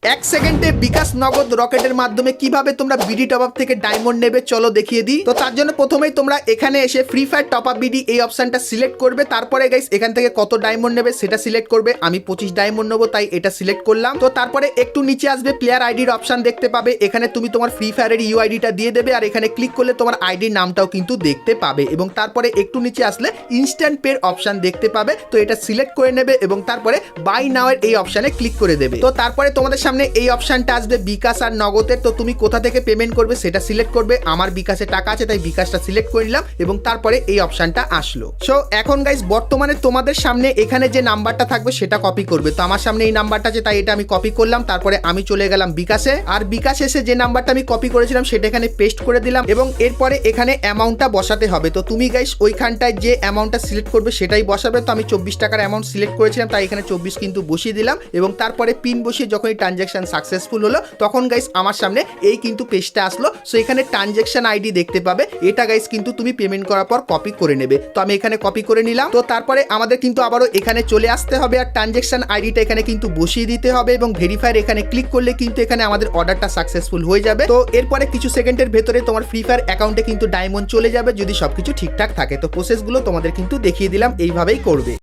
এক সেকেন্ডে বিকাশ নগদ রকেটের মাধ্যমে কিভাবে তোমরা বিডি টপ আপ থেকে ডায়মন্ড নেবে চলো দেখিয়ে দিই। তো তার জন্য প্রথমেই তোমরা এখানে এসে free fire top up BD এই অপশনটা সিলেক্ট করবে। তারপরে গাইস এখান থেকে কত ডায়মন্ড নেবে সেটা সিলেক্ট করবে। আমি 25 ডায়মন্ড নেবো তাই এটা সিলেক্ট করলাম। তো তারপরে একটু নিচে আসবে প্লেয়ার আইডির অপশন দেখতে পাবে। এখানে তুমি তোমার ফ্রি ফায়ারের ইউআইডিটা দিয়ে দেবে আর এখানে ক্লিক করলে তোমার আইডির নামটাও কিন্তু দেখতে পাবে। এবং তারপরে একটু নিচে আসলে ইনস্ট্যান্ট পের অপশন দেখতে পাবে। তো এটা সিলেক্ট করে নেবে এবং তারপরে বাই নাও এর এই অপশনে ক্লিক করে দেবে। তো তারপরে তোমাদের সামনে এই অপশনটা আসবে বিকাশ আর নগদের। তো তুমি কোথা থেকে পেমেন্ট করবে সেটা সিলেক্ট করবে। আমার বিকাশে টাকা আছে তাই বিকাশটা সিলেক্ট করে নিলাম এবং তারপরে এই অপশনটা আসলো। সো এখন গাইস বর্তমানে তোমাদের সামনে এখানে যে নাম্বারটা থাকবে সেটা কপি করবে। তো আমার সামনে এই নাম্বারটা আছে তাই এটা আমি কপি করলাম। তারপরে আমি চলে গেলাম বিকাশে আর বিকাশ এসে যে নাম্বারটা আমি কপি করেছিলাম সেটা এখানে পেস্ট করে দিলাম এবং এরপরে এখানে অ্যামাউন্টটা বসাতে হবে। তো তুমি গাইস ওইখানটায় যে অ্যামাউন্টটা সিলেক্ট করবে সেটাই বসাবে। তো আমি 24 টাকার অ্যামাউন্ট সিলেক্ট করেছিলাম তাই এখানে 24 কিন্তু বসিয়ে দিলাম এবং তারপরে পিন বসিয়ে যখন এই ট্রানজ্যাকশন সাকসেসফুল হলো তখন গাইস আমার সামনে এই কিন্তু পেজটা আসলো। সো এখানে ট্রানজ্যাকশন আইডি দেখতে পাবে। এটা গাইস কিন্তু তুমি পেমেন্ট করার পর কপি করে নেবে। তো আমি এখানে কপি করে নিলাম। তো তারপরে আমাদের কিন্তু আবারও এখানে চলে আসতে হবে আর ট্রানজ্যাকশন আইডিটা এখানে কিন্তু বসিয়ে দিতে হবে এবং ভেরিফায়ার এখানে ক্লিক করলে কিন্তু এখানে আমাদের অর্ডারটা সাকসেসফুল হয়ে যাবে। তো এরপরে কিছু সেকেন্ডের ভেতরে তোমার ফ্রি ফায়ার অ্যাকাউন্টে কিন্তু ডায়মন্ড চলে যাবে যদি সবকিছু ঠিকঠাক থাকে। তো প্রসেসগুলো তোমাদের কিন্তু দেখিয়ে দিলাম, এইভাবেই করবে।